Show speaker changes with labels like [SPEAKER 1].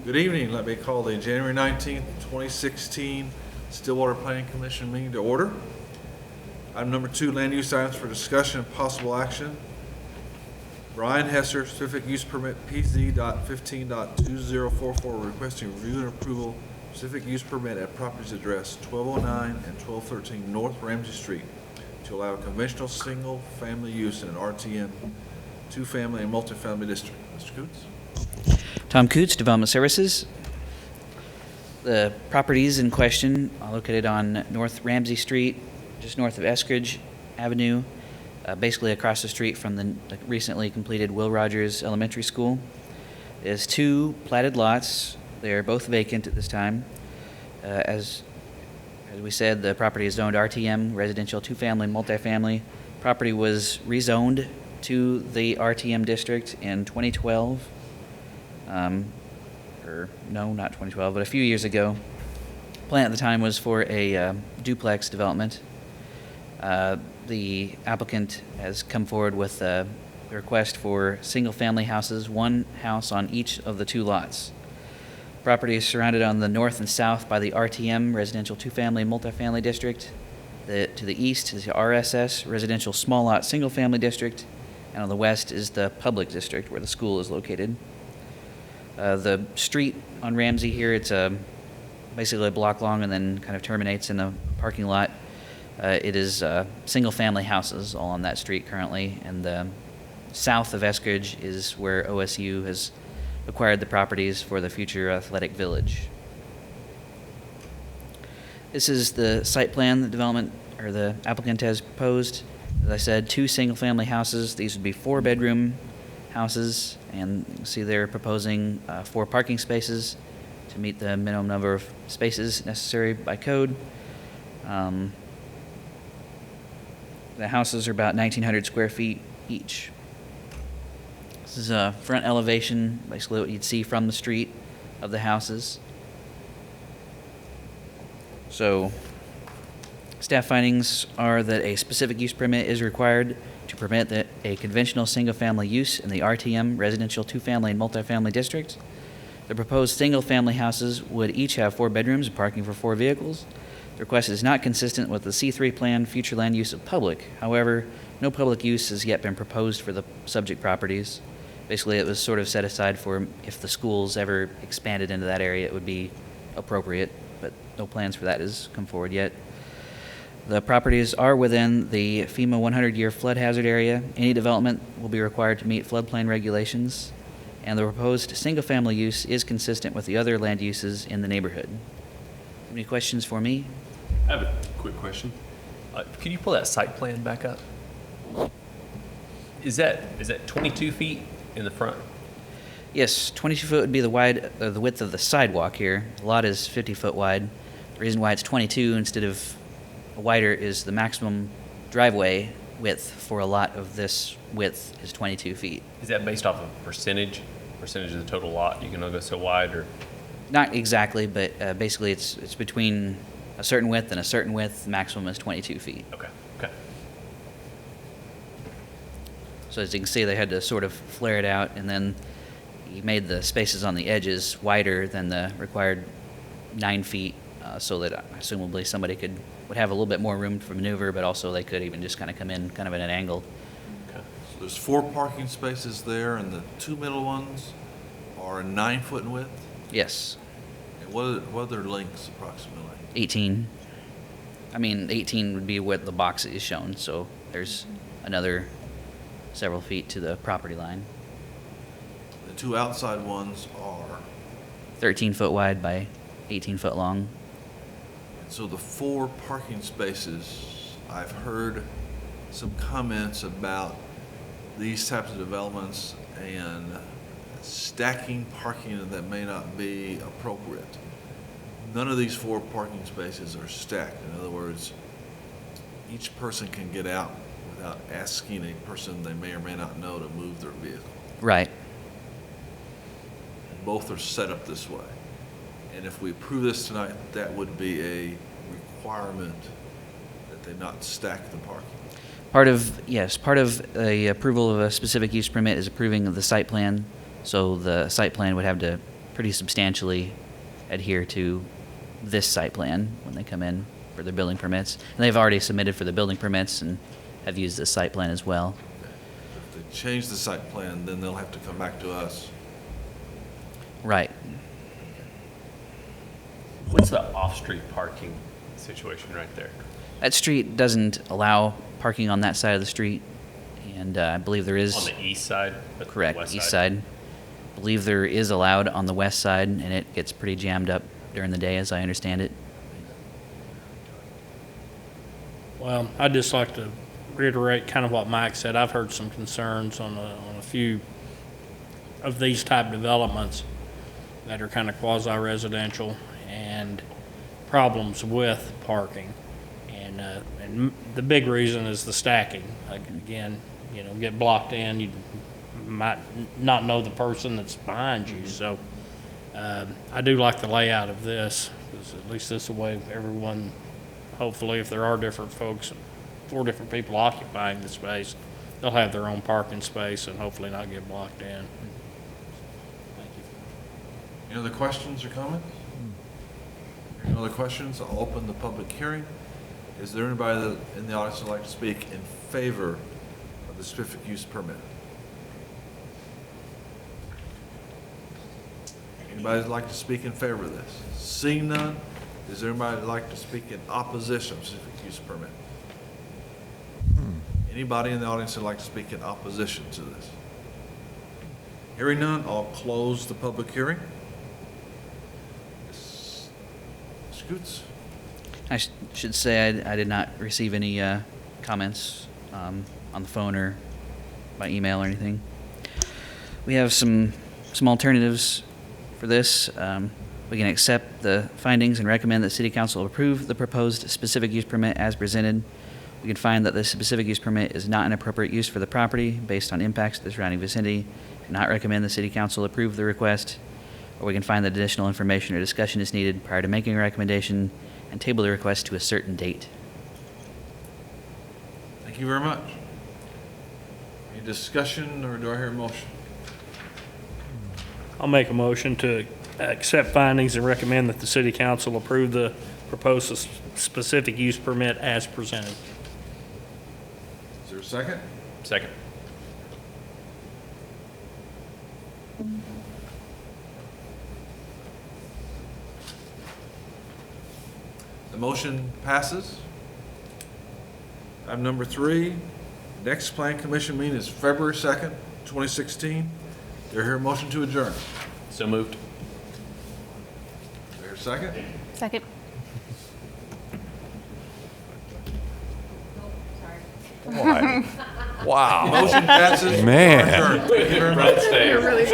[SPEAKER 1] Good evening. Let me call the January 19th, 2016 Stillwater Planning Commission meeting to order. Item number 2, land use items for discussion and possible action. Brian Hesser, specific use permit PZ.15.2044, requesting review and approval specific use permit at properties address 1209 and 1213 North Ramsey Street to allow a conventional single-family use in an RTM, two-family and multifamily district. Mr. Coots?
[SPEAKER 2] Tom Coots, Development Services. The properties in question are located on North Ramsey Street, just north of Eskridge Avenue, basically across the street from the recently completed Will Rogers Elementary School. There's 2 platted lots. They are both vacant at this time. As we said, the property is zoned RTM, residential, two-family, and multifamily. Property was rezoned to the RTM district in 2012. No, not 2012, but a few years ago. Plan at the time was for a duplex development. The applicant has come forward with a request for single-family houses, 1 house on each of the 2 lots. Property is surrounded on the north and south by the RTM, residential two-family multifamily district. To the east is the RSS, residential small lot single-family district, and on the west is the public district where the school is located. The street on Ramsey here, it's basically a block long and then kind of terminates in a parking lot. It is single-family houses all on that street currently, and south of Eskridge is where OSU has acquired the properties for the future athletic village. This is the site plan the development or the applicant has proposed. As I said, 2 single-family houses. These would be 4-bedroom houses, and you can see they're proposing 4 parking spaces to meet the minimum number of spaces necessary by code. The houses are about 1,900 square feet each. This is a front elevation, basically what you'd see from the street of the houses. So, staff findings are that a specific use permit is required to permit a conventional single-family use in the RTM, residential two-family and multifamily district. The proposed single-family houses would each have 4 bedrooms and parking for 4 vehicles. The request is not consistent with the C3 plan, future land use of public. However, no public use has yet been proposed for the subject properties. Basically, it was sort of set aside for if the schools ever expanded into that area, it would be appropriate, but no plans for that has come forward yet. The properties are within the FEMA 100-year flood hazard area. Any development will be required to meet floodplain regulations, and the proposed single-family use is consistent with the other land uses in the neighborhood. Any questions for me?
[SPEAKER 3] I have a quick question. Could you pull that site plan back up? Is that 22 feet in the front?
[SPEAKER 2] Yes, 22 foot would be the width of the sidewalk here. The lot is 50 foot wide. The reason why it's 22 instead of wider is the maximum driveway width for a lot of this width is 22 feet.
[SPEAKER 3] Is that based off of percentage of the total lot? You can only go so wide, or?
[SPEAKER 2] Not exactly, but basically it's between a certain width and a certain width. The maximum is 22 feet.
[SPEAKER 3] Okay.
[SPEAKER 2] So as you can see, they had to sort of flare it out, and then he made the spaces on the edges wider than the required 9 feet, so that assumably somebody would have a little bit more room for maneuver, but also they could even just kind of come in kind of at an angle.
[SPEAKER 1] Okay. So there's 4 parking spaces there, and the 2 middle ones are 9 foot in width?
[SPEAKER 2] Yes.
[SPEAKER 1] And what are their lengths approximately?
[SPEAKER 2] 18. 18 would be what the box is shown, so there's another several feet to the property line.
[SPEAKER 1] The 2 outside ones are?
[SPEAKER 2] 13 foot wide by 18 foot long.
[SPEAKER 1] So the 4 parking spaces, I've heard some comments about these types of developments and stacking parking that may not be appropriate. None of these 4 parking spaces are stacked. In other words, each person can get out without asking a person they may or may not know to move their vehicle.
[SPEAKER 2] Right.
[SPEAKER 1] Both are set up this way. And if we approve this tonight, that would be a requirement that they not stack the parking.
[SPEAKER 2] Part of the approval of a specific use permit is approving of the site plan. So the site plan would have to pretty substantially adhere to this site plan when they come in for their building permits. And they've already submitted for the building permits and have used this site plan as well.
[SPEAKER 1] If they change the site plan, then they'll have to come back to us.
[SPEAKER 2] Right.
[SPEAKER 3] What's the off-street parking situation right there?
[SPEAKER 2] That street doesn't allow parking on that side of the street, and I believe there is.
[SPEAKER 3] On the east side? but the
[SPEAKER 2] Correct,
[SPEAKER 3] west
[SPEAKER 2] east side. I believe there is allowed on the west side, and it gets pretty jammed up during the day, as I understand it.
[SPEAKER 4] Well, I'd just like to reiterate kind of what Mike said. I've heard some concerns on a few of these type developments that are kind of quasi-residential and problems with parking. And the big reason is the stacking. Like, again, get blocked in, you might not know the person that's behind you. So I do like the layout of this, 'cause at least this is the way everyone, hopefully, if there are different folks, 4 different people occupying the space, they'll have their own parking space and hopefully not get blocked in. Thank you.
[SPEAKER 1] Any other questions or comments? Any other questions? I'll open the public hearing. Is there anybody in the audience who'd like to speak in favor of the specific use permit? Anybody who'd like to speak in favor of this? Seeing none, is there anybody who'd like to speak in opposition to specific use permit? Anybody in the audience who'd like to speak in opposition to this? Hearing none, I'll close the public hearing. Ms. Scoots?
[SPEAKER 2] I should say I did not receive any comments on the phone or by email or anything. We have some alternatives for this. We can accept the findings and recommend that City Council approve the proposed specific use permit as presented. We can find that the specific use permit is not an appropriate use for the property based on impacts to the surrounding vicinity. Not recommend the City Council approve the request, or we can find that additional information or discussion is needed prior to making a recommendation and table the request to a certain date.
[SPEAKER 1] Thank you very much. Any discussion, or do I hear a motion?
[SPEAKER 4] I'll make a motion to accept findings and recommend that the city council approve the proposed specific use permit as presented.
[SPEAKER 1] Is there a second?
[SPEAKER 3] Second.
[SPEAKER 1] The motion passes. Item number 3, next Plan Commission meeting is February 2nd, 2016. Do I hear a motion to adjourn?
[SPEAKER 3] So moved.
[SPEAKER 1] Do I hear a second?
[SPEAKER 5] Second.
[SPEAKER 6] Wow.
[SPEAKER 1] Motion passes.
[SPEAKER 6] Man.
[SPEAKER 1] Adjourned. Thank you very much.
[SPEAKER 3] Stay.
[SPEAKER 5] You're really